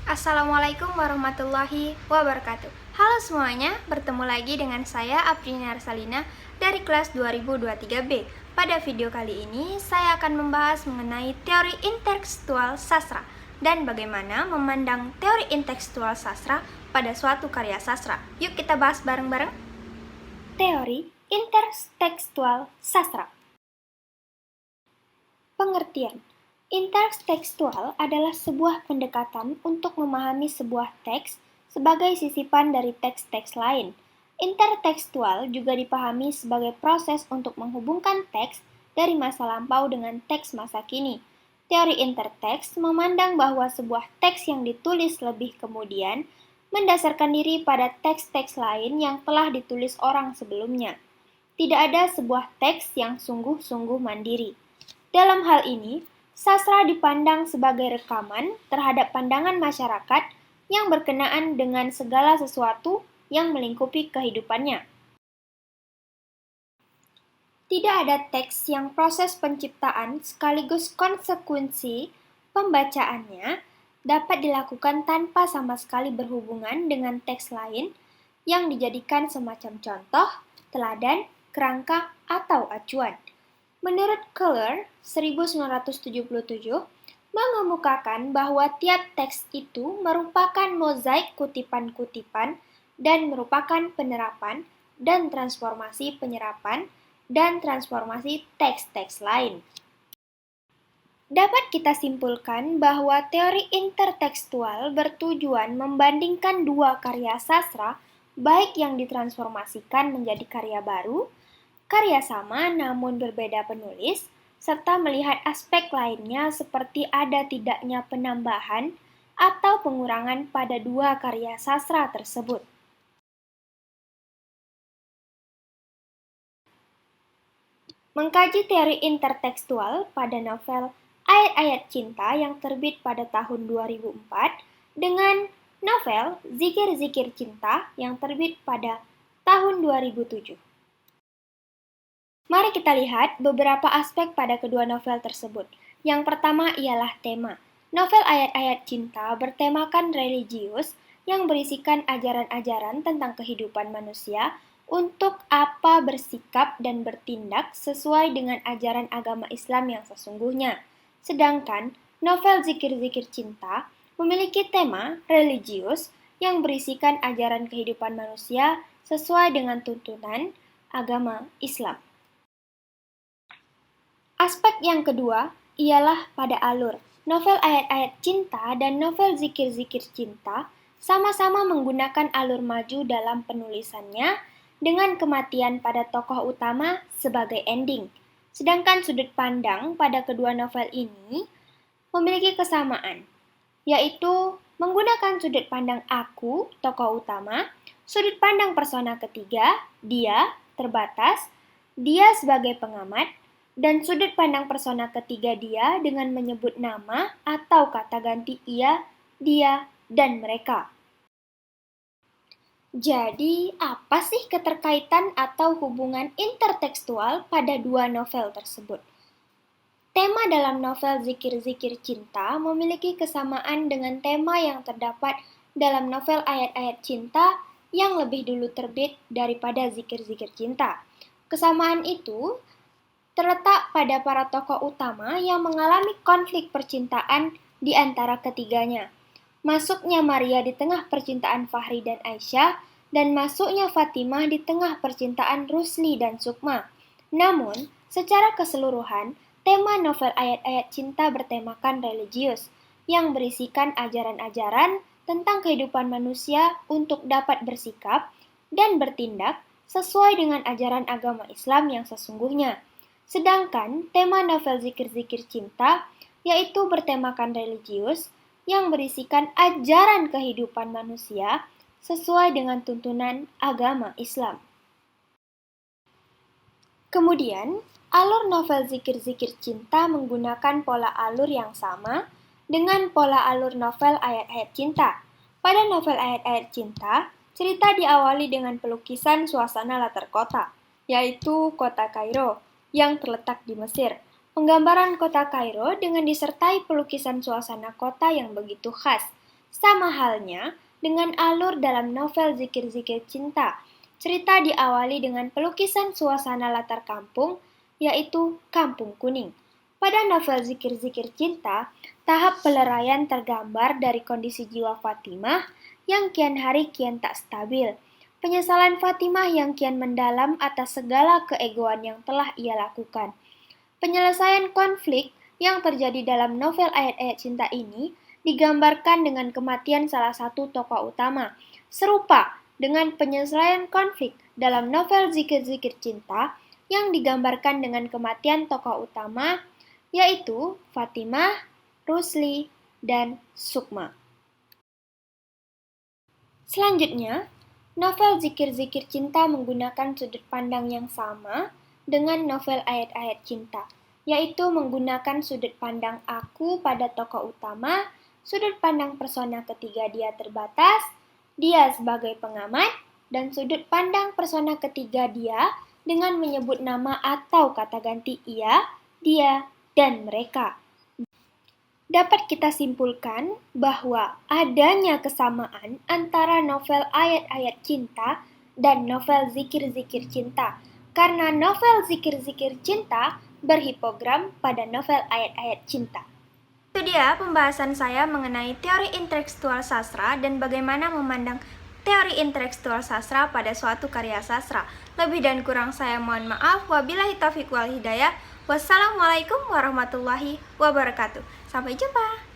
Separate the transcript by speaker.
Speaker 1: Assalamualaikum warahmatullahi wabarakatuh. Halo semuanya, bertemu lagi dengan saya Aprina Arsalina dari kelas 2023B. Pada video kali ini, saya akan membahas mengenai teori intertekstual sastra dan bagaimana memandang teori intertekstual sastra pada suatu karya sastra. Yuk kita bahas bareng-bareng. Teori intertekstual sastra. Pengertian. Intertekstual adalah sebuah pendekatan untuk memahami sebuah teks sebagai sisipan dari teks-teks lain. Intertekstual juga dipahami sebagai proses untuk menghubungkan teks dari masa lampau dengan teks masa kini. Teori interteks memandang bahwa sebuah teks yang ditulis lebih kemudian mendasarkan diri pada teks-teks lain yang telah ditulis orang sebelumnya. Tidak ada sebuah teks yang sungguh-sungguh mandiri. Dalam hal ini, sastra dipandang sebagai rekaman terhadap pandangan masyarakat yang berkenaan dengan segala sesuatu yang melingkupi kehidupannya. Tidak ada teks yang proses penciptaan sekaligus konsekuensi pembacaannya dapat dilakukan tanpa sama sekali berhubungan dengan teks lain yang dijadikan semacam contoh, teladan, kerangka, atau acuan. Menurut Keller, 1977, mengemukakan bahwa tiap teks itu merupakan mozaik kutipan-kutipan dan merupakan penerapan dan transformasi penyerapan dan transformasi teks-teks lain. Dapat kita simpulkan bahwa teori intertekstual bertujuan membandingkan dua karya sastra, baik yang ditransformasikan menjadi karya baru, karya sama namun berbeda penulis, serta melihat aspek lainnya seperti ada tidaknya penambahan atau pengurangan pada dua karya sastra tersebut. Mengkaji teori intertekstual pada novel Ayat-Ayat Cinta yang terbit pada tahun 2004 dengan novel Zikir-Zikir Cinta yang terbit pada tahun 2007. Mari kita lihat beberapa aspek pada kedua novel tersebut. Yang pertama ialah tema. Novel Ayat-Ayat Cinta bertemakan religius yang berisikan ajaran-ajaran tentang kehidupan manusia untuk apa bersikap dan bertindak sesuai dengan ajaran agama Islam yang sesungguhnya. Sedangkan novel Zikir-Zikir Cinta memiliki tema religius yang berisikan ajaran kehidupan manusia sesuai dengan tuntunan agama Islam. Aspek yang kedua ialah pada alur. Novel Ayat-Ayat Cinta dan novel Zikir-Zikir Cinta sama-sama menggunakan alur maju dalam penulisannya dengan kematian pada tokoh utama sebagai ending. Sedangkan sudut pandang pada kedua novel ini memiliki kesamaan, yaitu menggunakan sudut pandang aku, tokoh utama, sudut pandang persona ketiga, dia, terbatas, dia sebagai pengamat, dan sudut pandang persona ketiga dia dengan menyebut nama atau kata ganti ia, dia, dan mereka. Jadi, apa sih keterkaitan atau hubungan intertekstual pada dua novel tersebut? Tema dalam novel Zikir-Zikir Cinta memiliki kesamaan dengan tema yang terdapat dalam novel Ayat-Ayat Cinta yang lebih dulu terbit daripada Zikir-Zikir Cinta. Kesamaan itu terletak pada para tokoh utama yang mengalami konflik percintaan di antara ketiganya. Masuknya Maria di tengah percintaan Fahri dan Aisyah, dan masuknya Fatimah di tengah percintaan Rusli dan Sukma. Namun, secara keseluruhan, tema novel Ayat-Ayat Cinta bertemakan religius, yang berisikan ajaran-ajaran tentang kehidupan manusia untuk dapat bersikap dan bertindak sesuai dengan ajaran agama Islam yang sesungguhnya. Sedangkan tema novel Zikir-Zikir Cinta yaitu bertemakan religius yang berisikan ajaran kehidupan manusia sesuai dengan tuntunan agama Islam. Kemudian, alur novel Zikir-Zikir Cinta menggunakan pola alur yang sama dengan pola alur novel Ayat-Ayat Cinta. Pada novel Ayat-Ayat Cinta, cerita diawali dengan pelukisan suasana latar kota, yaitu kota Kairo. yang terletak di Mesir. Penggambaran kota Kairo dengan disertai pelukisan suasana kota yang begitu khas. Sama halnya dengan alur dalam novel Zikir-Zikir Cinta. Cerita diawali dengan pelukisan suasana latar kampung, yaitu Kampung Kuning. Pada novel Zikir-Zikir Cinta, tahap peleraian tergambar dari kondisi jiwa Fatimah yang kian hari kian tak stabil. Penyesalan Fatimah yang kian mendalam atas segala keegoan yang telah ia lakukan. Penyelesaian konflik yang terjadi dalam novel ayat-ayat cinta ini digambarkan dengan kematian salah satu tokoh utama, serupa dengan penyelesaian konflik dalam novel Zikir-Zikir Cinta yang digambarkan dengan kematian tokoh utama, yaitu Fatimah, Rusli, dan Sukma. Selanjutnya, novel Zikir-Zikir Cinta menggunakan sudut pandang yang sama dengan novel ayat-ayat cinta, yaitu menggunakan sudut pandang aku pada tokoh utama, sudut pandang persona ketiga dia terbatas, dia sebagai pengamat, dan sudut pandang persona ketiga dia dengan menyebut nama atau kata ganti ia, dia, dan mereka. Dapat kita simpulkan bahwa adanya kesamaan antara novel ayat-ayat cinta dan novel Zikir-Zikir Cinta, karena novel Zikir-Zikir Cinta berhipogram pada novel ayat-ayat cinta. Itu dia pembahasan saya mengenai teori intelektual sastra dan bagaimana memandang teori intelektual sastra pada suatu karya sastra. Lebih dan kurang saya mohon maaf. Wabillahi taufiq wal hidayah. Wassalamualaikum warahmatullahi wabarakatuh. Sampai jumpa.